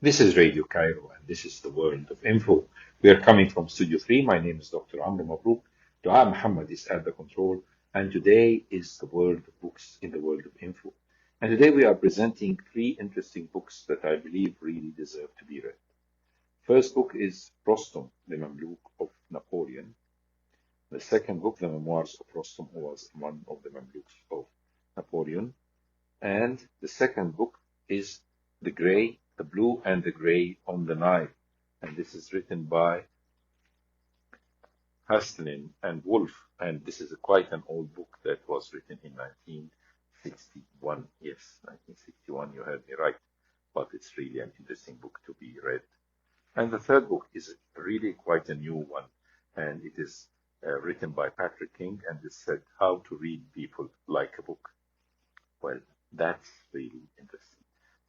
This is Radio Cairo, and this is the World of Info. We are coming from Studio 3. My name is Dr. Amr MABROuk. Dua Muhammad is at the control, and today is the world of books in the World of Info. And today we are presenting three interesting books that I believe really deserve to be read. First book is Rostam, the Mamluk of Napoleon. The second book, The Memoirs of Rostam, who was one of the Mamluks of Napoleon. And the second book is The Blue and the Grey on the Nile. And this is written by Hastelin and Wolf. And this is quite an old book that was written in 1961. Yes, 1961, you heard me right. But it's really an interesting book to be read. And the third book is really quite a new one. And it is written by Patrick King, and it said, How to Read People Like a Book. Well, that's really interesting.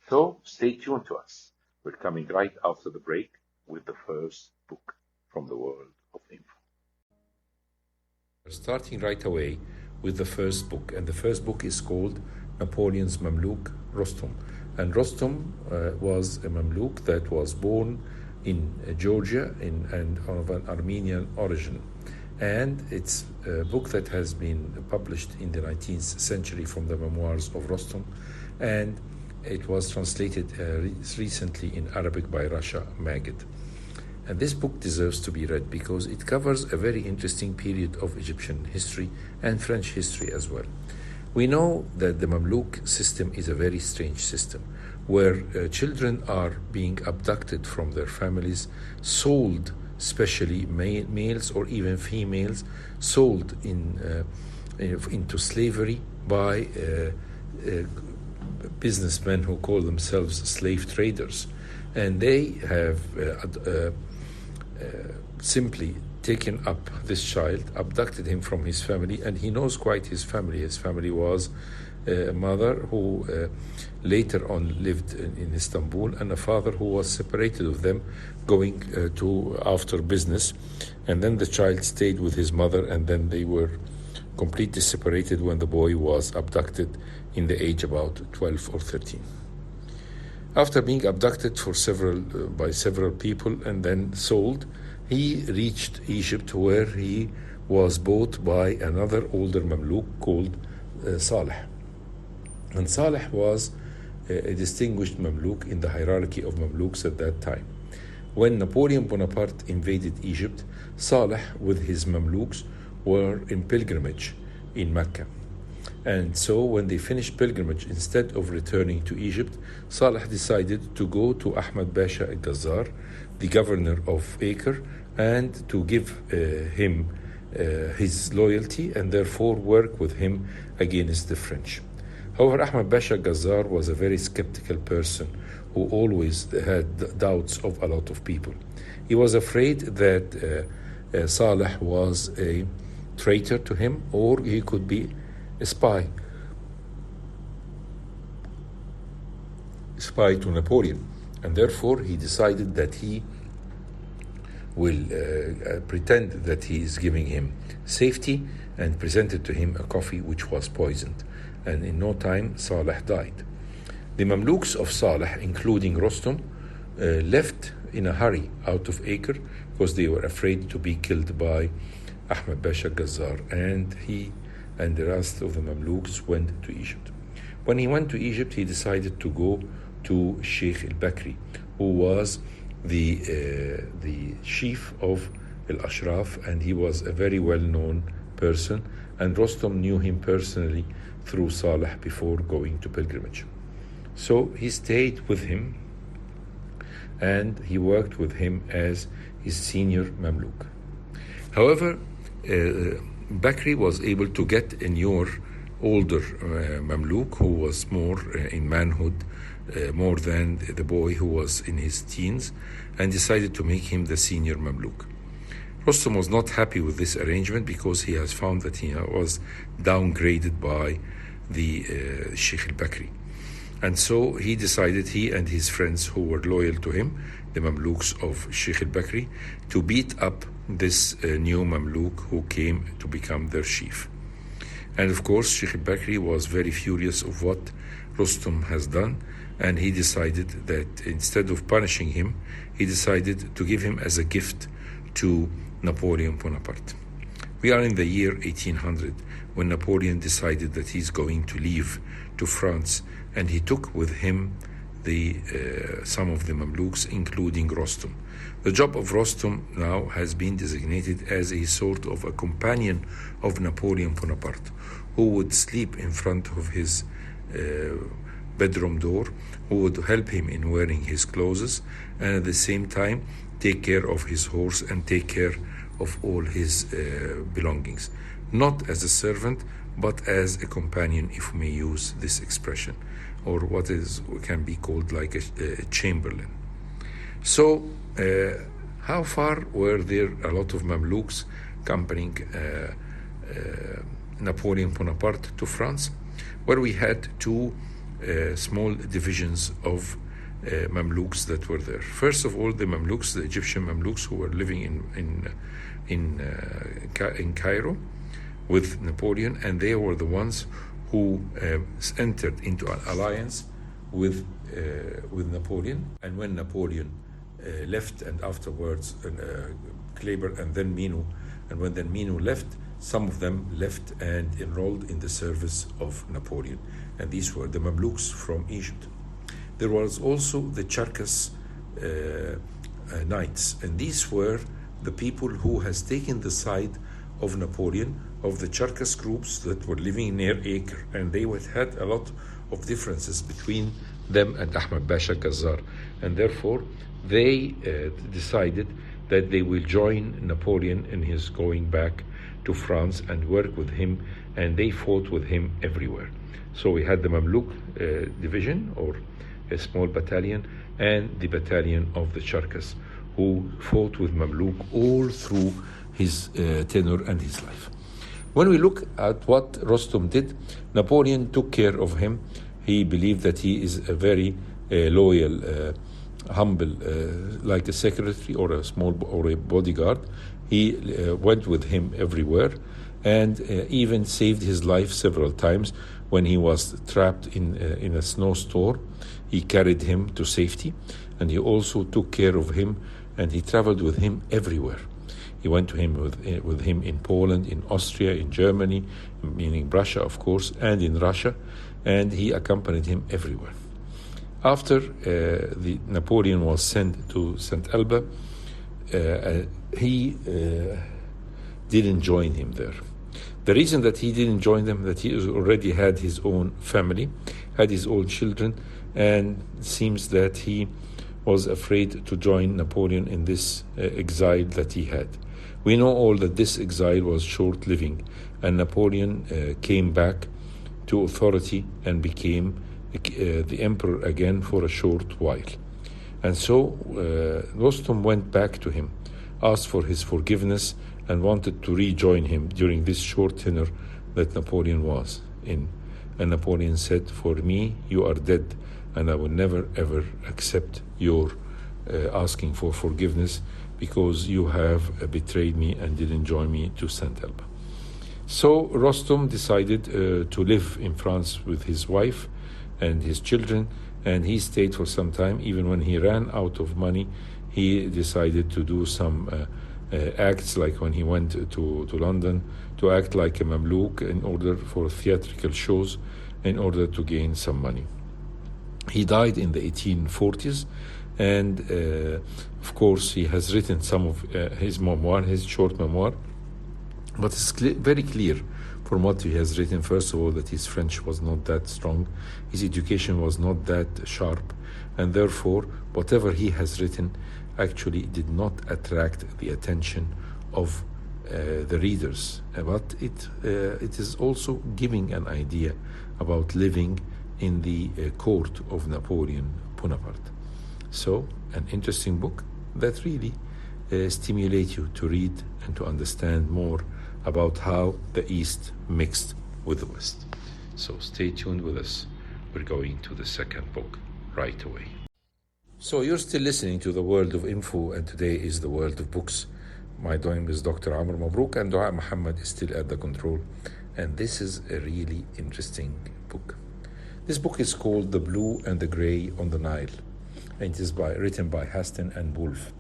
So stay tuned to us. We're coming right after the break with the first book from the World of Info. We're starting right away with the first book, and the first book is called Napoleon's Mamluk, Rostam. And Rostam was a Mamluk that was born in Georgia and of an Armenian origin. And it's a book that has been published in the 19th century from the Memoirs of Rostam, and it was translated recently in Arabic by Rasha Magid. And this book deserves to be read because it covers a very interesting period of Egyptian history and French history as well. We know that the Mamluk system is a very strange system where children are being abducted from their families, sold, especially males or even females, sold into slavery by businessmen who call themselves slave traders. And they have simply taken up this child, abducted him from his family, and he knows quite his family. His family was a mother who later on lived in Istanbul, and a father who was separated of them, going to after business. And then the child stayed with his mother, and then they were completely separated when the boy was abducted in the age about 12 or 13. After being abducted by several people and then sold, he reached Egypt, where he was bought by another older Mamluk called Saleh. And Saleh was a distinguished Mamluk in the hierarchy of Mamluks at that time. When Napoleon Bonaparte invaded Egypt, Saleh with his Mamluks were in pilgrimage in Mecca. And so when they finished pilgrimage, instead of returning to Egypt, Saleh decided to go to Ahmed Pasha al-Ghazar, the governor of Acre, and to give him his loyalty and therefore work with him against the French. However, Ahmed Pasha al-Ghazar was a very skeptical person who always had doubts of a lot of people. He was afraid that Saleh was a traitor to him, or he could be a spy to Napoleon, and therefore he decided that he will pretend that he is giving him safety, and presented to him a coffee which was poisoned, and in no time Saleh died. The Mamluks of Saleh, including Rostam, left in a hurry out of Acre because they were afraid to be killed by Ahmed Pasha al-Ghazar, and he and the rest of the Mamluks went to Egypt. When he went to Egypt, he decided to go to Sheikh al-Bakri, who was the chief of al-Ashraf, and he was a very well-known person, and Rostam knew him personally through Saleh before going to pilgrimage. So he stayed with him, and he worked with him as his senior Mamluk. However, Bakri was able to get a newer, older Mamluk who was more in manhood, more than the boy who was in his teens, and decided to make him the senior Mamluk. Rostam was not happy with this arrangement because he has found that he was downgraded by the Sheikh al-Bakri. And so he decided, he and his friends who were loyal to him, the Mamluks of Sheikh al-Bakri, to beat up this new Mamluk who came to become their chief. And of course, Sheikh al-Bakri was very furious of what Rostam has done, and he decided that instead of punishing him, he decided to give him as a gift to Napoleon Bonaparte. We are in the year 1800 when Napoleon decided that he's going to leave to France, and he took with him some of the Mamluks, including Rostam. The job of Rostam now has been designated as a sort of a companion of Napoleon Bonaparte, who would sleep in front of his bedroom door, who would help him in wearing his clothes, and at the same time take care of his horse and take care of all his belongings. Not as a servant, but as a companion, if we may use this expression, or what can be called like a chamberlain. So, how far were there a lot of Mamluks accompanying Napoleon Bonaparte to France? Well, we had two small divisions of Mamluks that were there. First of all, the Mamluks, the Egyptian Mamluks who were living in Cairo with Napoleon, and they were the ones who entered into an alliance with Napoleon. And when Napoleon left, and afterwards Kleber and then Minu, and when then Minu left, some of them left and enrolled in the service of Napoleon, and these were the Mamluks from Egypt. There was also the Cherkess Knights, and these were the people who has taken the side of Napoleon, of the Cherkess groups that were living near Acre, and they had a lot of differences between them and Ahmed Pasha Kazar, and therefore they decided that they will join Napoleon in his going back to France and work with him, and they fought with him everywhere. So we had the Mamluk division, or a small battalion, and the battalion of the Cherkess, who fought with Mamluk all through his tenure and his life. When we look at what Rostam did, Napoleon took care of him. He believed that he is a very loyal, humble, like a secretary or a bodyguard. He went with him everywhere, and even saved his life several times when he was trapped in a snowstorm. He carried him to safety, and he also took care of him, and he traveled with him everywhere. He went to him with him in Poland, in Austria, in Germany, meaning Russia, of course, and in Russia, and he accompanied him everywhere. After Napoleon was sent to St. Elba, he didn't join him there. The reason that he didn't join them, that he already had his own family, had his own children, and it seems that he was afraid to join Napoleon in this exile that he had. We know all that this exile was short-living, and Napoleon came back to authority and became the emperor again for a short while. And so Rostam went back to him, asked for his forgiveness, and wanted to rejoin him during this short tenure that Napoleon was in. And Napoleon said, "For me, you are dead, and I will never ever accept your asking for forgiveness, because you have betrayed me and didn't join me to St. Elba." So Rostam decided to live in France with his wife and his children, and he stayed for some time. Even when he ran out of money, he decided to do some acts, like when he went to London, to act like a Mamluk in order for theatrical shows, in order to gain some money. He died in the 1840s, and of course he has written some of his memoir, his short memoir, but it's very clear from what he has written, first of all, that his French was not that strong, his education was not that sharp, and therefore whatever he has written actually did not attract the attention of the readers, but it is also giving an idea about living in the court of Napoleon Bonaparte. So, an interesting book that really stimulates you to read and to understand more about how the East mixed with the West. So stay tuned with us. We're going to the second book right away. So you're still listening to the World of Info, and today is the World of Books. My name is Dr. Amr MABROUK, and Dua Muhammad is still at the control. And this is a really interesting book. This book is called The Blue and the Grey on the Nile, and it is written by Haston and Wolf.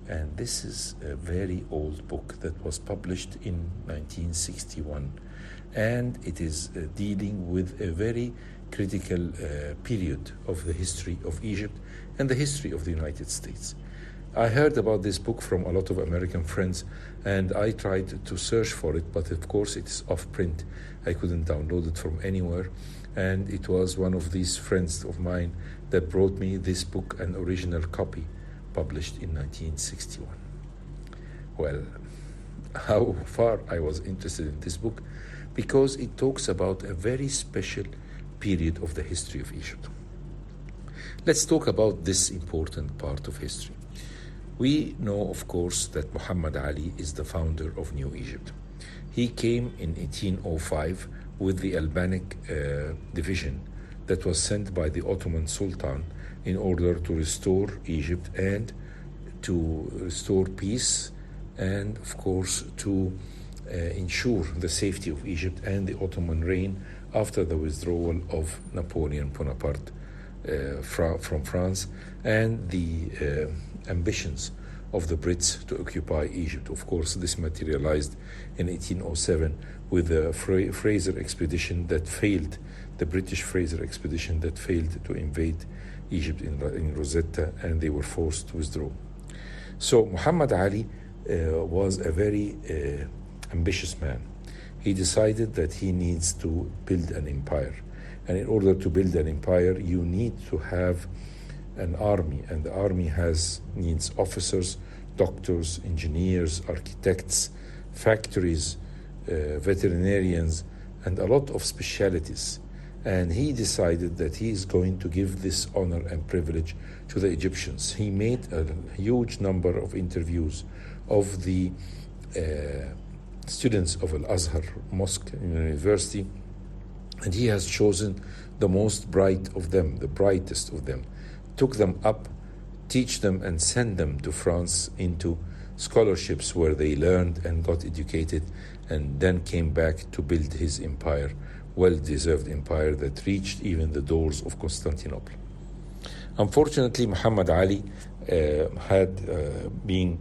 And this is a very old book that was published in 1961, and it is dealing with a very critical period of the history of Egypt and the history of the United States. I heard about this book from a lot of American friends, and I tried to search for it, but of course it is off print. I couldn't download it from anywhere, and it was one of these friends of mine that brought me this book, an original copy, published in 1961. Well, how far I was interested in this book? Because it talks about a very special period of the history of Egypt. Let's talk about this important part of history. We know, of course, that Muhammad Ali is the founder of New Egypt. He came in 1805 with the Albanic division that was sent by the Ottoman Sultan in order to restore Egypt and to restore peace and, of course, to ensure the safety of Egypt and the Ottoman reign after the withdrawal of Napoleon Bonaparte from France and the ambitions of the Brits to occupy Egypt. Of course, this materialized in 1807 with the Fraser expedition that failed, the British Fraser expedition that failed to invade Egypt in Rosetta, and they were forced to withdraw. So Muhammad Ali was a very ambitious man. He decided that he needs to build an empire. And in order to build an empire, you need to have an army, and the army needs officers, doctors, engineers, architects, factories, veterinarians, and a lot of specialities. And he decided that he is going to give this honor and privilege to the Egyptians. He made a huge number of interviews of the students of Al-Azhar Mosque in the university, and he has chosen the most bright of them, the brightest of them, took them up, teach them, and send them to France into scholarships where they learned and got educated, and then came back to build his empire, well-deserved empire that reached even the doors of Constantinople. Unfortunately, Muhammad Ali had been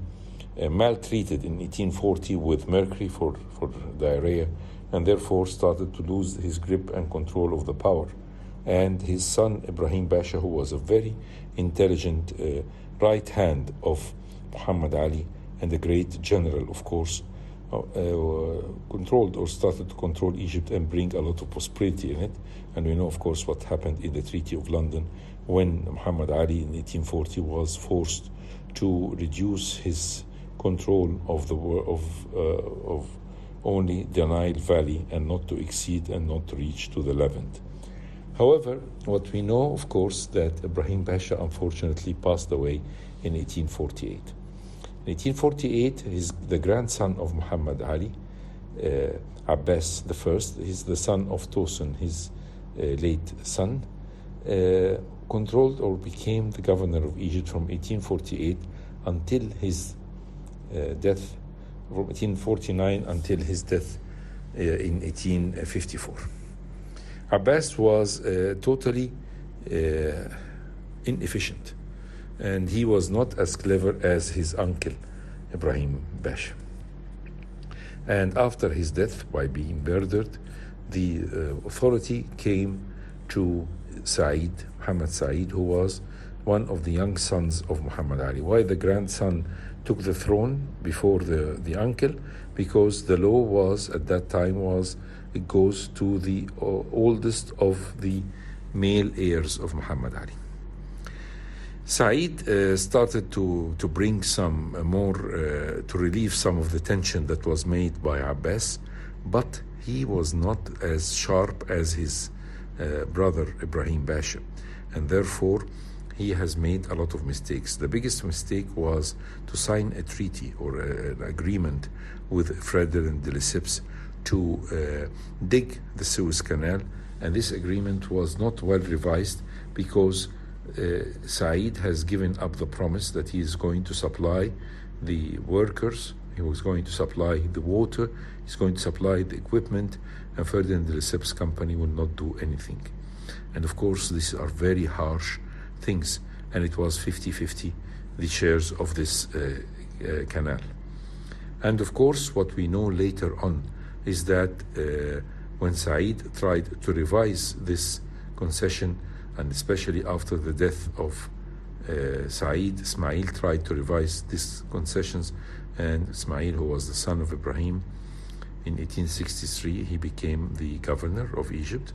maltreated in 1840 with mercury for diarrhea, and therefore started to lose his grip and control of the power. And his son Ibrahim Pasha, who was a very intelligent right hand of Muhammad Ali and a great general, of course, controlled or started to control Egypt and bring a lot of prosperity in it. And we know, of course, what happened in the Treaty of London when Muhammad Ali in 1840 was forced to reduce his control of only the Nile Valley and not to exceed and not to reach to the Levant. However, what we know, of course, that Ibrahim Pasha unfortunately passed away in 1848. In 1848, the grandson of Muhammad Ali, Abbas I, he's the son of Tosun, his late son, controlled or became the governor of Egypt from 1848 until his death, from 1849 until his death in 1854. Abbas was totally inefficient, and he was not as clever as his uncle, Ibrahim Pasha. And after his death, by being murdered, the authority came to Muhammad Said, who was one of the young sons of Muhammad Ali. Why the grandson took the throne before the uncle? Because the law was, at that time, it goes to the oldest of the male heirs of Muhammad Ali. Said started to bring some more, to relieve some of the tension that was made by Abbas, but he was not as sharp as his brother Ibrahim Pasha, and therefore he has made a lot of mistakes. The biggest mistake was to sign a treaty or an agreement with Frederick de Lesseps to dig the Suez Canal, and this agreement was not well revised because Said has given up the promise that he is going to supply the workers, he was going to supply the water, he's going to supply the equipment, and Ferdinand de Lesseps' company will not do anything. And of course, these are very harsh things. And it was 50-50, the shares of this canal. And of course, what we know later on is that when Said tried to revise this concession, and especially after the death of Said, Ismail tried to revise these concessions, and Ismail, who was the son of Ibrahim, in 1863 he became the governor of Egypt.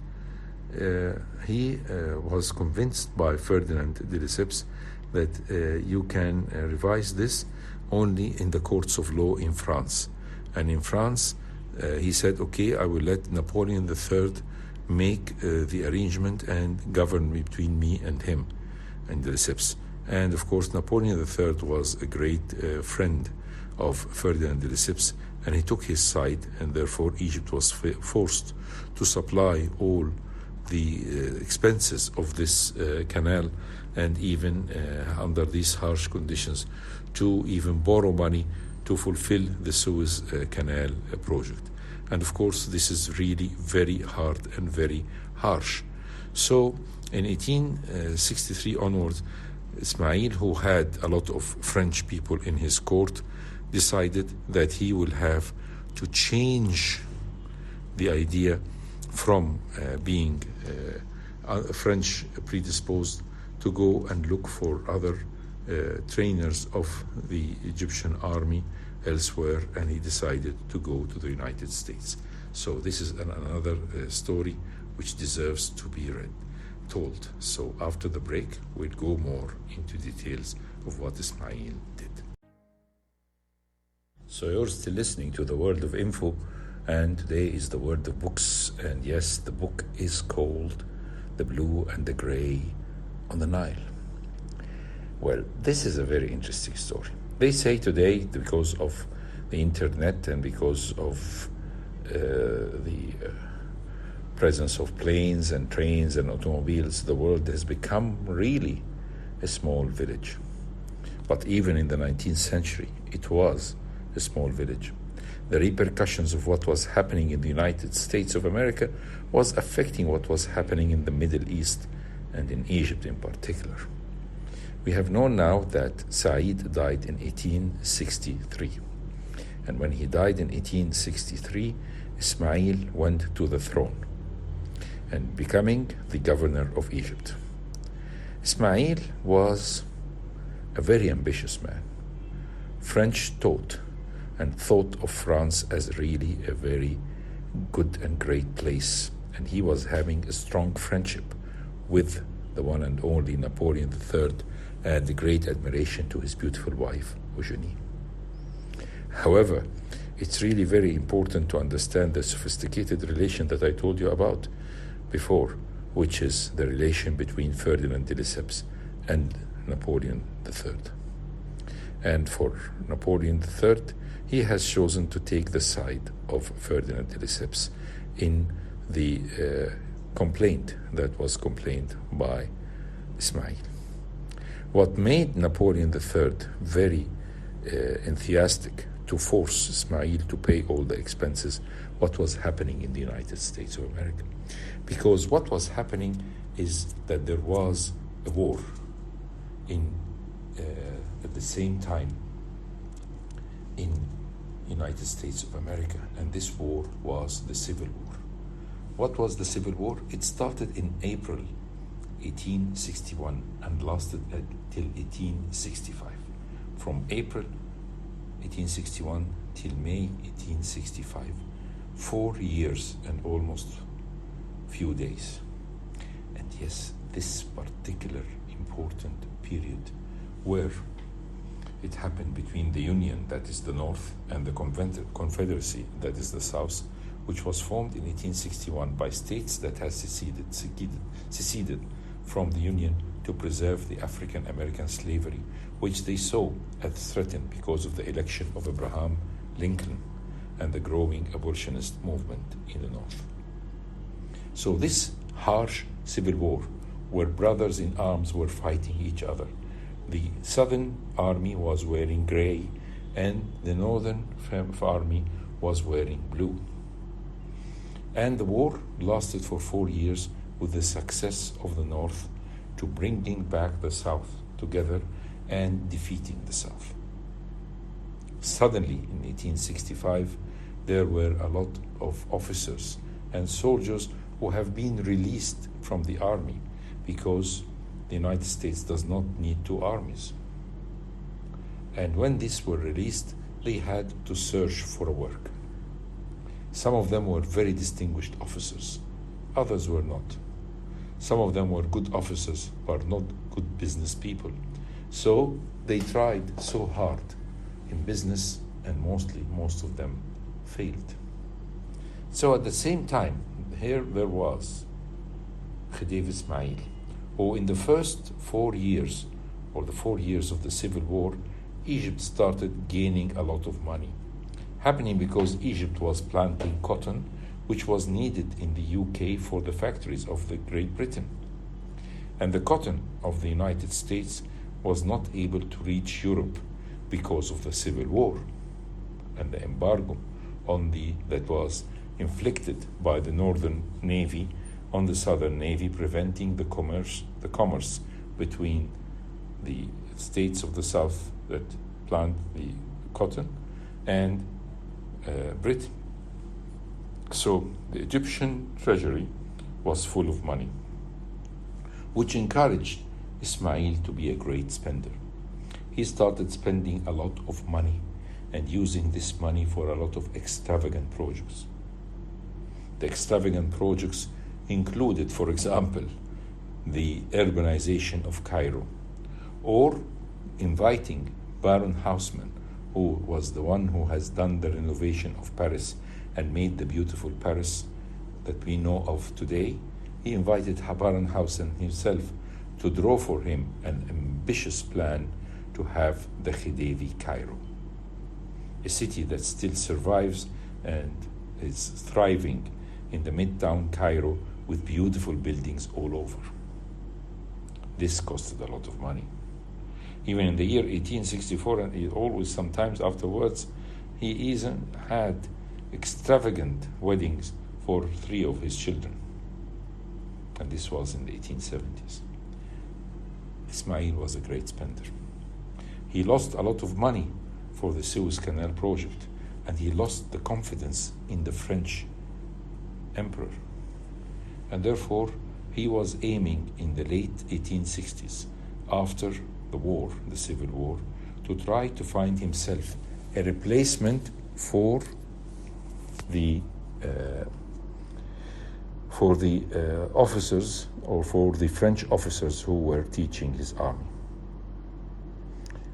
He was convinced by Ferdinand de Lesseps that you can revise this only in the courts of law in France. And in France, he said, okay, I will let Napoleon III make the arrangement and govern between me and him and de Lesseps. And of course, Napoleon III was a great friend of Ferdinand de Lesseps, and he took his side, and therefore Egypt was forced to supply all the expenses of this canal, and even under these harsh conditions, to even borrow money to fulfill the Suez Canal project. And of course, this is really very hard and very harsh. So in 1863 onwards, Ismail, who had a lot of French people in his court, decided that he will have to change the idea from being French predisposed to go and look for other trainers of the Egyptian army elsewhere, and he decided to go to the United States. So this is another story which deserves to be told. So after the break, we'll go more into details of what Ismail did. So you're still listening to the World of Info, and today is the World of Books, and yes, the book is called The Blue and the Gray on the Nile. Well, this is a very interesting story. They say today, because of the internet and because of the presence of planes and trains and automobiles, the world has become really a small village. But even in the 19th century, it was a small village. The repercussions of what was happening in the United States of America was affecting what was happening in the Middle East and in Egypt in particular. We have known now that Said died in 1863. And when he died in 1863, Ismail went to the throne and becoming the governor of Egypt. Ismail was a very ambitious man. French taught and thought of France as really a very good and great place. And he was having a strong friendship with the one and only Napoleon III, and a great admiration to his beautiful wife, Eugenie. However, it's really very important to understand the sophisticated relation that I told you about before, which is the relation between Ferdinand de Lesseps and Napoleon III. And for Napoleon III, he has chosen to take the side of Ferdinand de Lesseps in the complaint that was complained by Ismail. What made Napoleon III very enthusiastic to force Ismail to pay all the expenses, what was happening in the United States of America. Because what was happening is that there was a war at the same time in United States of America, and this war was the Civil War. What was the Civil War? It started in April 1861 and lasted till 1865. From April 1861 till May 1865, 4 years and almost few days. And yes, this particular important period where it happened between the Union, that is the North, and the Confederacy, that is the South, which was formed in 1861 by states that had seceded from the Union to preserve the African American slavery, which they saw as threatened because of the election of Abraham Lincoln and the growing abolitionist movement in the North. So this harsh civil war, where brothers in arms were fighting each other, the Southern Army was wearing gray and the Northern Army was wearing blue. And the war lasted for 4 years with the success of the North to bringing back the South together and defeating the South. Suddenly, in 1865, there were a lot of officers and soldiers who have been released from the army because the United States does not need two armies. And when these were released, they had to search for work. Some of them were very distinguished officers, others were not. Some of them were good officers, but not good business people. So they tried so hard in business, and most of them failed. So at the same time, here there was Khedive Ismail, who in the first 4 years, or the 4 years of the Civil War, Egypt started gaining a lot of money, happening because Egypt was planting cotton, which was needed in the UK for the factories of the Great Britain. And the cotton of the United States was not able to reach Europe because of the Civil War and the embargo that was inflicted by the Northern Navy on the Southern Navy, preventing the commerce between the states of the South that plant the cotton and Britain. So the Egyptian treasury was full of money, which encouraged Ismail to be a great spender. He started spending a lot of money and using this money for a lot of extravagant projects. The extravagant projects included, for example, the urbanization of Cairo, or inviting Baron Haussmann, who was the one who has done the renovation of Paris and made the beautiful Paris that we know of today. He invited Baron Haussmann himself to draw for him an ambitious plan to have the Khedive Cairo, a city that still survives and is thriving in the midtown Cairo with beautiful buildings all over. This costed a lot of money. Even in the year 1864, and he always sometimes afterwards, he even had extravagant weddings for 3 of his children. And this was in the 1870s. Ismail was a great spender. He lost a lot of money for the Suez Canal project, and he lost the confidence in the French emperor. And therefore, he was aiming in the late 1860s, after the war, the Civil War, to try to find himself a replacement for the officers, or for the French officers who were teaching his army.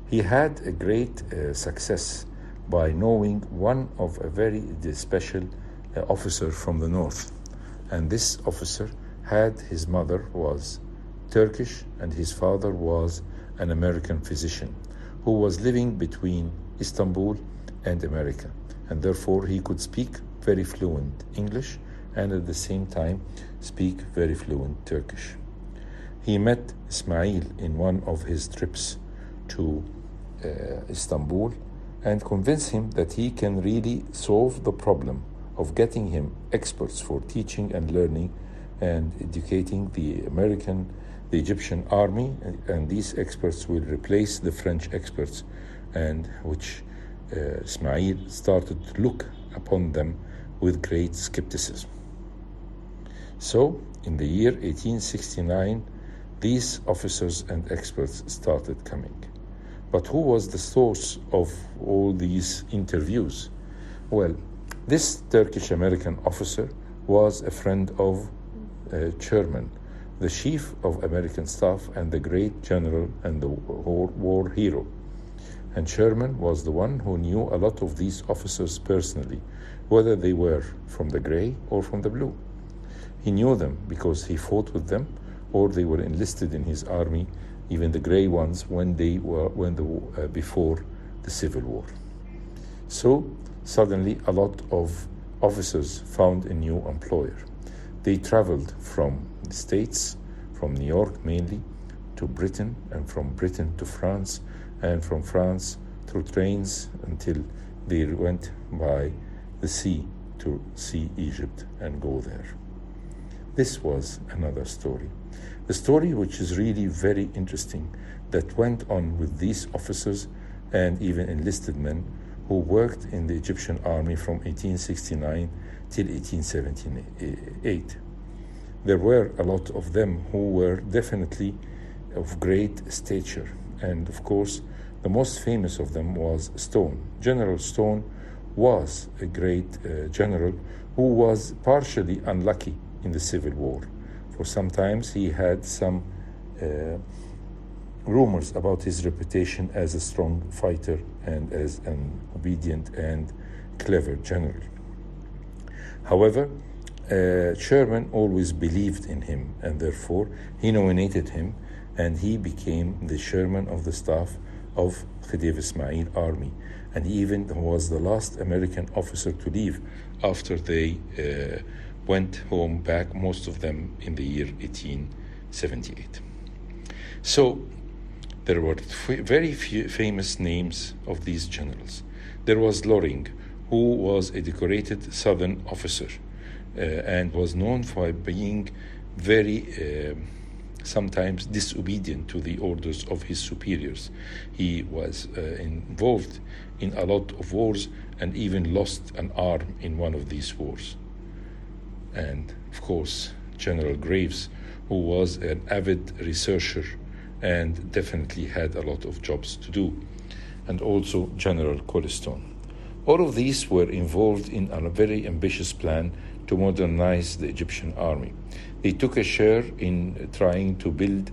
He had a great success by knowing one of a very special officer from the north. And this officer his mother was Turkish and his father was an American physician who was living between Istanbul and America. And therefore he could speak very fluent English and at the same time speak very fluent Turkish. He met Ismail in one of his trips to Istanbul and convinced him that he can really solve the problem of getting him experts for teaching and learning and educating the Egyptian army, and these experts will replace the French experts, and which Ismail started to look upon them with great skepticism. So, in the year 1869, these officers and experts started coming. But who was the source of all these interviews? Well, this Turkish-American officer was a friend of Sherman, the chief of American staff and the great general and the war hero. And Sherman was the one who knew a lot of these officers personally, whether they were from the gray or from the blue. He knew them because he fought with them, or they were enlisted in his army, even the gray ones, before the Civil War. So suddenly a lot of officers found a new employer. They traveled from the States, from New York mainly, to Britain, and from Britain to France, and from France through trains until they went by the sea to see Egypt and go there. This was another story. The story which is really very interesting that went on with these officers and even enlisted men who worked in the Egyptian army from 1869 till 1878. There were a lot of them who were definitely of great stature, and of course the most famous of them was Stone. General Stone was a great general who was partially unlucky in the Civil War. For sometimes he had some rumors about his reputation as a strong fighter and as an obedient and clever general. However, Sherman always believed in him, and therefore he nominated him, and he became the chairman of the staff of Khedive Ismail army, and he even was the last American officer to leave after they went home back, most of them in the year 1878. So there were very few famous names of these generals. There was Loring, who was a decorated Southern officer and was known for being very sometimes disobedient to the orders of his superiors. He was involved in a lot of wars and even lost an arm in one of these wars. And of course, General Graves, who was an avid researcher and definitely had a lot of jobs to do, and also General Colston. All of these were involved in a very ambitious plan to modernize the Egyptian army. They took a share in trying to build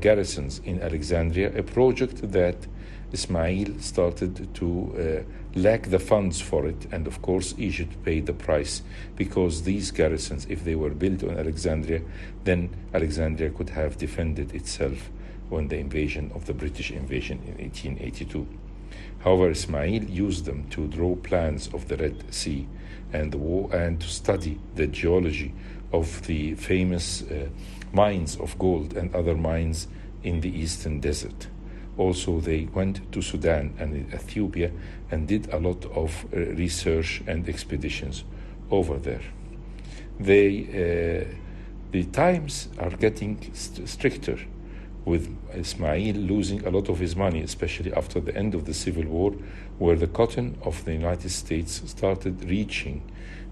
garrisons in Alexandria, a project that Ismail started to lack the funds for it, and of course Egypt paid the price, because these garrisons, if they were built on Alexandria, then Alexandria could have defended itself when the invasion of the British invasion in 1882. However, Ismail used them to draw plans of the Red Sea and the war, and to study the geology of the famous mines of gold and other mines in the eastern desert. Also, they went to Sudan and Ethiopia and did a lot of research and expeditions over there. The times are getting stricter, with Ismail losing a lot of his money, especially after the end of the Civil War, where the cotton of the United States started reaching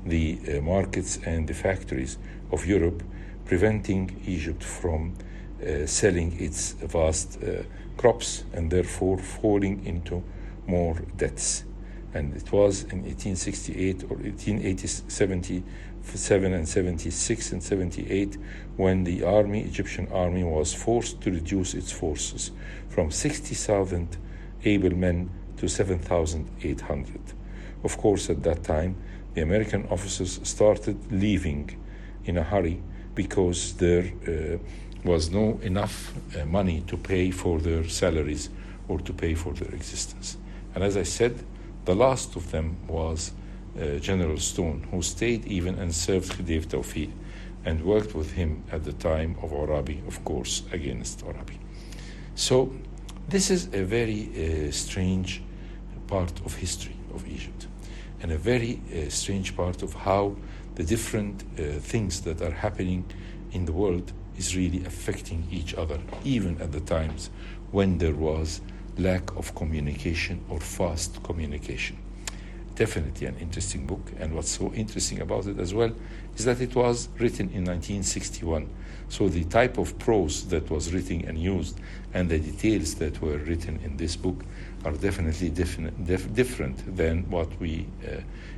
the markets and the factories of Europe, preventing Egypt from selling its vast crops and therefore falling into more debts. And it was in 1868 or 1877 and 76 and 78 when the Egyptian army was forced to reduce its forces from 60,000 able men to 7,800. Of course, at that time, the American officers started leaving in a hurry because there was no enough money to pay for their salaries or to pay for their existence. And as I said, the last of them was General Stone, who stayed even and served Khedive Tawfiq and worked with him at the time of Arabi, of course, against Arabi. So this is a very strange part of history of Egypt, and a very strange part of how the different things that are happening in the world is really affecting each other, even at the times when there was lack of communication or fast communication. Definitely an interesting book, and what's so interesting about it as well is that it was written in 1961. So the type of prose that was written and used and the details that were written in this book are definitely different than what we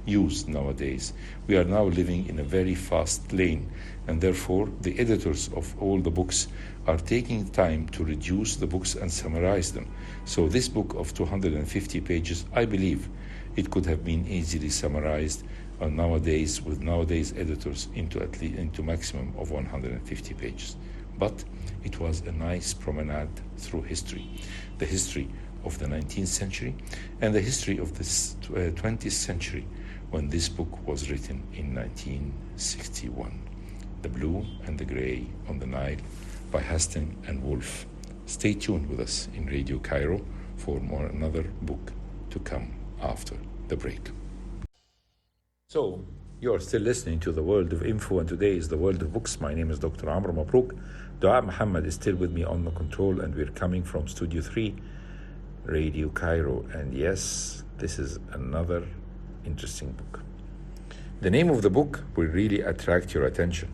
use nowadays. We are now living in a very fast lane, and therefore the editors of all the books are taking time to reduce the books and summarize them. So this book of 250 pages, I believe it could have been easily summarized nowadays with nowadays editors into maximum of 150 pages. But it was a nice promenade through history, the history of the 19th century and the history of the 20th century, when this book was written in 1961. The Blue and the Gray on the Nile by Huston and Wolff. Stay tuned with us in Radio Cairo for another book to come after the break. So, You are still listening to the World of Info, and today is the World of Books. My name is Dr. Amr MABROuk. Dua Muhammad is still with me on the control, and we're coming from Studio 3, Radio Cairo. And yes, this is another interesting book. The name of the book will really attract your attention,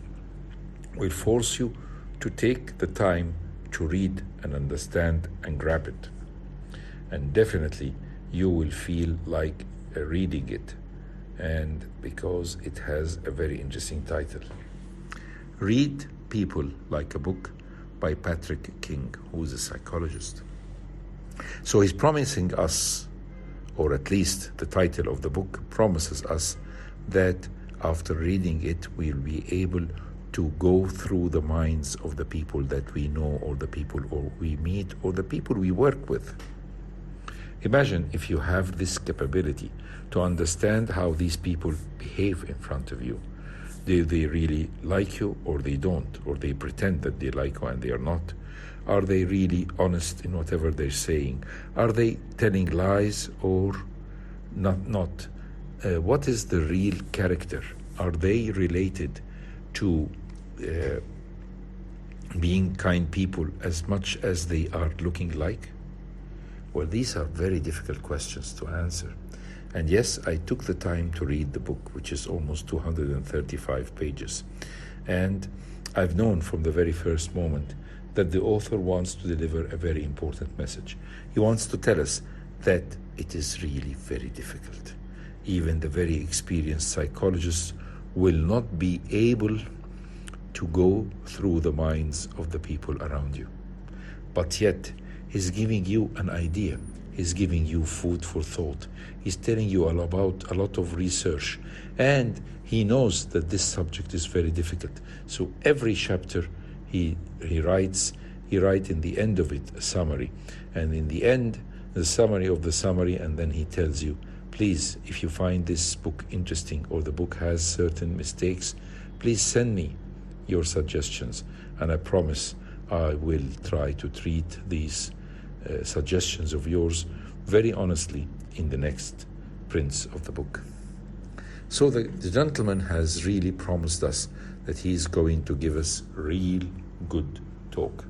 will force you to take the time to read and understand and grab it. And definitely you will feel like reading it, and because it has a very interesting title. Read People Like a Book by Patrick King, who is a psychologist. So he's promising us, or at least the title of the book promises us, that after reading it we'll be able to go through the minds of the people that we know, or the people we meet, or the people we work with. Imagine if you have this capability to understand how these people behave in front of you. Do they really like you, or they don't, or they pretend that they like you and they are not? Are they really honest in whatever they're saying? Are they telling lies or not? What is the real character? Are they related to being kind people as much as they are looking like? Well, these are very difficult questions to answer. And yes, I took the time to read the book, which is almost 235 pages. And I've known from the very first moment that the author wants to deliver a very important message. He wants to tell us that it is really very difficult. Even the very experienced psychologists will not be able to go through the minds of the people around you. But yet, he's giving you an idea. He's giving you food for thought. He's telling you all about a lot of research. And he knows that this subject is very difficult. So every chapter he writes in the end of it a summary. And in the end, the summary of the summary, and then he tells you, please, if you find this book interesting or the book has certain mistakes, please send me your suggestions. And I promise I will try to treat these suggestions of yours very honestly in the next prints of the book. So the gentleman has really promised us that he's going to give us real good talk,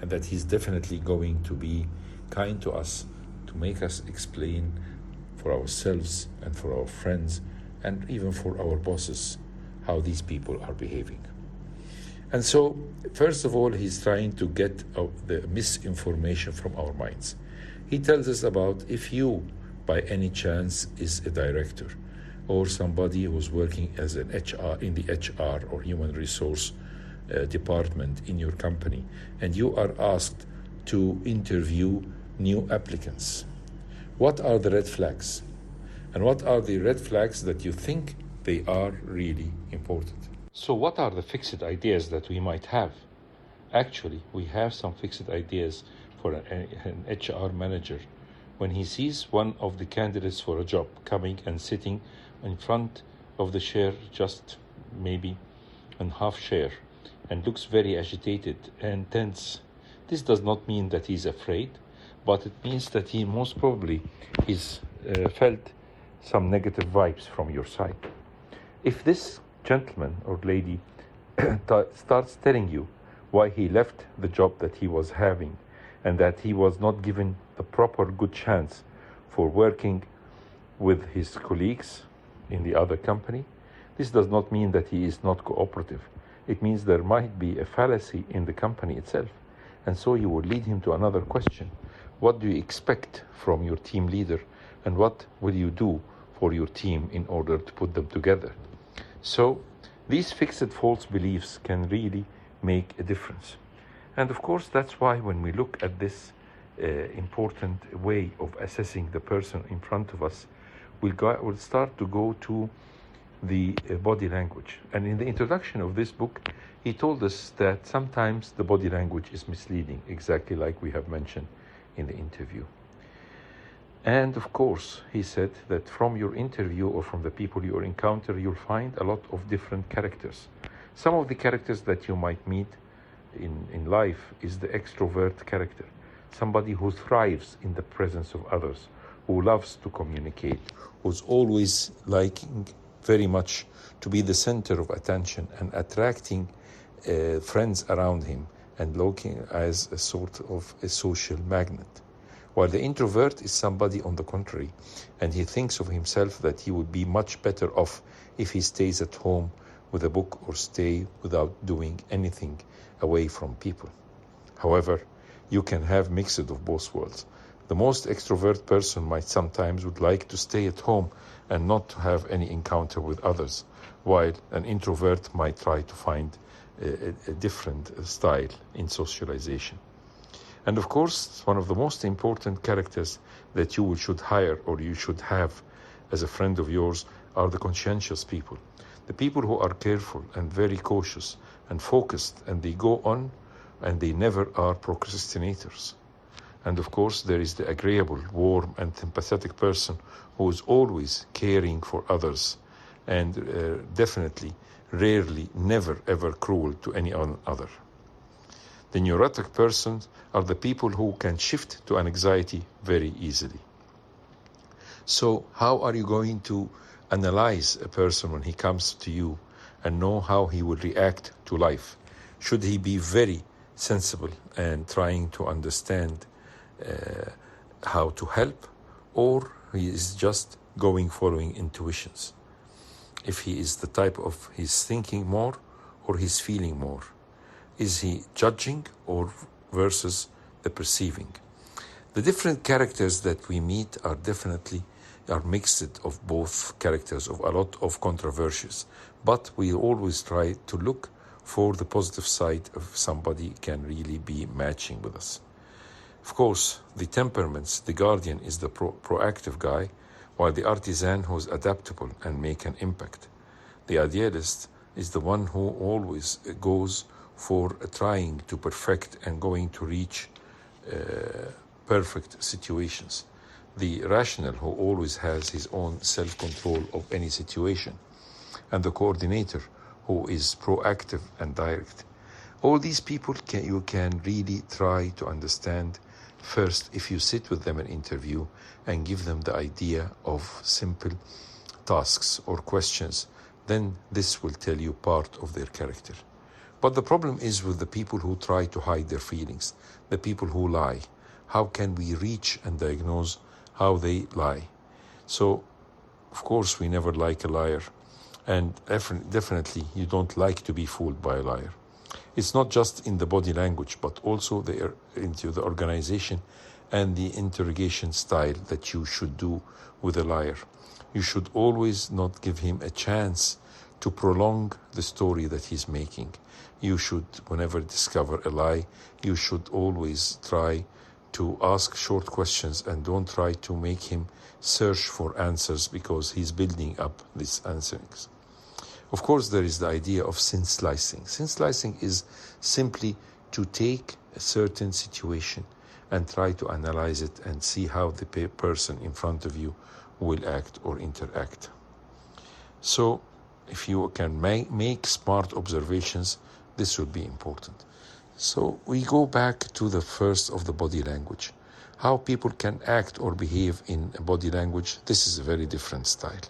and that he's definitely going to be kind to us, to make us explain for ourselves and for our friends and even for our bosses how these people are behaving. And so, first of all, he's trying to get the misinformation from our minds. He tells us about if you, by any chance, is a director or somebody who's working as an HR in the HR or human resource department in your company, and you are asked to interview new applicants. What are the red flags? And what are the red flags that you think they are really important? So what are the fixed ideas that we might have? Actually, we have some fixed ideas for an HR manager. When he sees one of the candidates for a job coming and sitting in front of the chair, just maybe in half chair, and looks very agitated and tense, this does not mean that he's afraid, but it means that he most probably is felt some negative vibes from your side. If this gentleman or lady starts telling you why he left the job that he was having, and that he was not given the proper good chance for working with his colleagues in the other company, this does not mean that he is not cooperative. It means there might be a fallacy in the company itself. And so you would lead him to another question. What do you expect from your team leader, and what will you do for your team in order to put them together? So these fixed false beliefs can really make a difference. And of course, that's why when we look at this important way of assessing the person in front of us, we'll start to go to the body language. And in the introduction of this book, he told us that sometimes the body language is misleading, exactly like we have mentioned in the interview. And of course, he said that from your interview or from the people you encounter, you'll find a lot of different characters. Some of the characters that you might meet in life is the extrovert character, somebody who thrives in the presence of others, who loves to communicate, who's always liking very much to be the center of attention and attracting friends around him and looking as a sort of a social magnet. While the introvert is somebody on the contrary, and he thinks of himself that he would be much better off if he stays at home with a book or stay without doing anything away from people. However, you can have mixed of both worlds. The most extrovert person might sometimes would like to stay at home and not to have any encounter with others, while an introvert might try to find a different style in socialization. And of course, one of the most important characters that you should hire or you should have as a friend of yours are the conscientious people. The people who are careful and very cautious and focused, and they go on and they never are procrastinators. And of course, there is the agreeable, warm and sympathetic person who is always caring for others and definitely, rarely, never ever cruel to any other. The neurotic persons are the people who can shift to an anxiety very easily. So how are you going to analyze a person when he comes to you and know how he will react to life? Should he be very sensible and trying to understand how to help, or he is just following intuitions? If he is the type of he's thinking more or he's feeling more? Is he judging or versus the perceiving? The different characters that we meet are definitely mixed of both characters, of a lot of controversies, but we always try to look for the positive side of somebody can really be matching with us. Of course, the temperaments, the guardian is the proactive guy, while the artisan who is adaptable and make an impact. The idealist is the one who always goes for trying to perfect and going to reach perfect situations. The rational who always has his own self-control of any situation. And the coordinator who is proactive and direct. All these people you can really try to understand first if you sit with them in an interview and give them the idea of simple tasks or questions. Then this will tell you part of their character. But the problem is with the people who try to hide their feelings, the people who lie. How can we reach and diagnose how they lie? So, of course, we never like a liar. And definitely, you don't like to be fooled by a liar. It's not just in the body language, but also into the organization and the interrogation style that you should do with a liar. You should always not give him a chance to prolong the story that he's making. You should, whenever discover a lie, you should always try to ask short questions and don't try to make him search for answers because he's building up these answerings. Of course, there is the idea of sin slicing. Sin slicing is simply to take a certain situation and try to analyze it and see how the person in front of you will act or interact. So, if you can make smart observations, this will be important. So we go back to the first of the body language. How people can act or behave in body language, this is a very different style.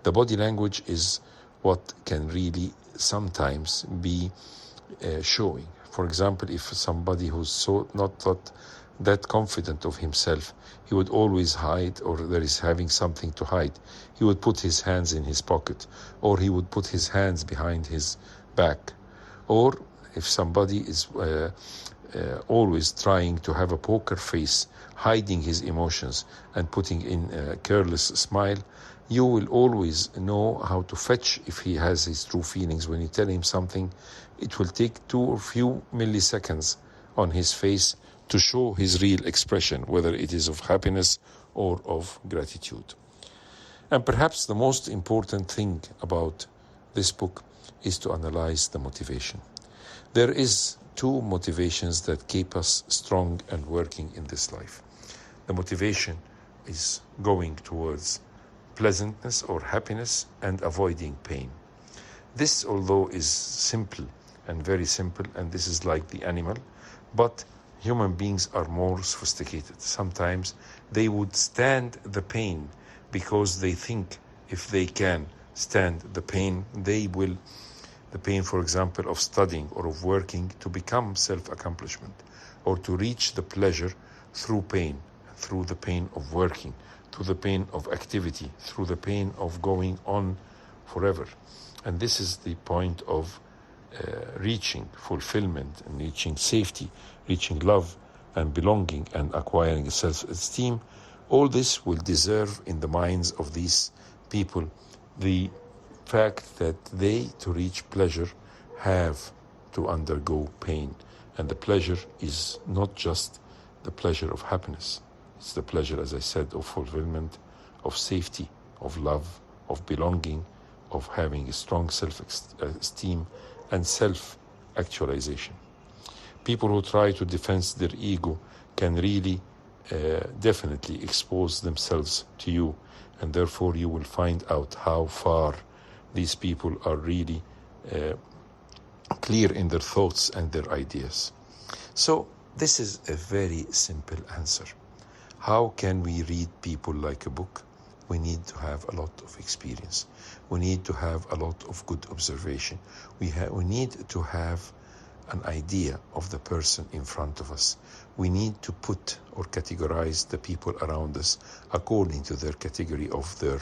The body language is what can really sometimes be showing. For example, if somebody who's not that confident of himself, he would always hide, or there is having something to hide. He would put his hands in his pocket, or he would put his hands behind his back. Or if somebody is always trying to have a poker face, hiding his emotions and putting in a careless smile, you will always know how to fetch if he has his true feelings. When you tell him something, it will take 2 or few milliseconds on his face to show his real expression, whether it is of happiness or of gratitude. And perhaps the most important thing about this book is to analyze the motivation. There is 2 motivations that keep us strong and working in this life. The motivation is going towards pleasantness or happiness and avoiding pain. This, although is simple and very simple, and this is like the animal, but human beings are more sophisticated. Sometimes they would stand the pain because they think if they can stand the pain, the pain, for example, of studying or of working to become self-accomplishment, or to reach the pleasure through pain, through the pain of working, through the pain of activity, through the pain of going on forever. And this is the point of reaching fulfillment and reaching safety, reaching love and belonging and acquiring self-esteem. All this will deserve in the minds of these people the fact that they, to reach pleasure, have to undergo pain. And the pleasure is not just the pleasure of happiness. It's the pleasure, as I said, of fulfillment, of safety, of love, of belonging, of having a strong self-esteem and self-actualization. People who try to defend their ego can really definitely expose themselves to you, and therefore you will find out how far these people are really clear in their thoughts and their ideas. So this is a very simple answer. How can we read people like a book? We need to have a lot of experience. We need to have a lot of good observation. We need to have an idea of the person in front of us. We need to put or categorize the people around us according to their category of their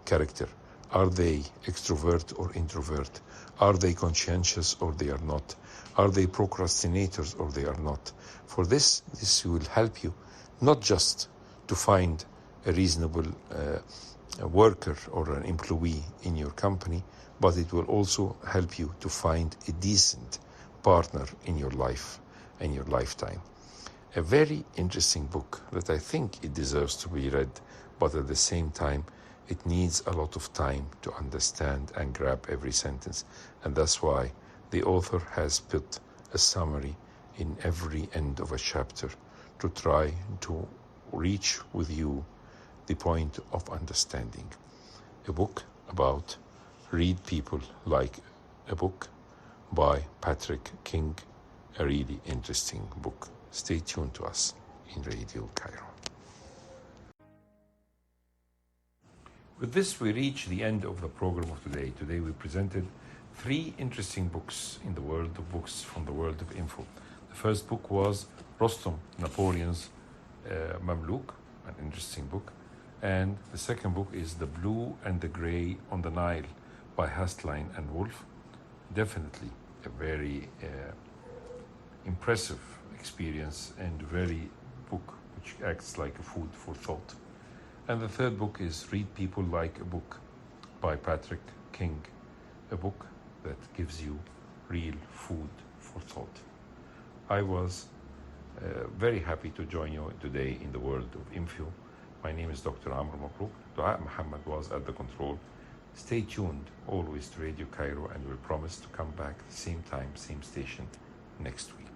character. Are they extrovert or introvert? Are they conscientious or they are not? Are they procrastinators or they are not? For this will help you not just to find a reasonable worker or an employee in your company, but it will also help you to find a decent partner in your life and your lifetime. A very interesting book that I think it deserves to be read, but at the same time it needs a lot of time to understand and grab every sentence, and that's why the author has put a summary in every end of a chapter to try to reach with you the point of understanding. A book about Read People Like a Book by Patrick King, a really interesting book. Stay tuned to us in Radio Cairo. With this, we reach the end of the program of today. Today we presented 3 interesting books in the world of books from the world of info. The first book was Rostam Napoleon's Mamluk, an interesting book. And the second book is The Blue and the Grey on the Nile by Hastline and Wolf. Definitely a very impressive experience and very book which acts like a food for thought. And the third book is Read People Like a Book by Patrick King, a book that gives you real food for thought. I was very happy to join you today in the world of info. My name is Dr. Amr MABROUK. Dua Muhammad was at the control. Stay tuned always to Radio Cairo, and we'll promise to come back same time, same station next week.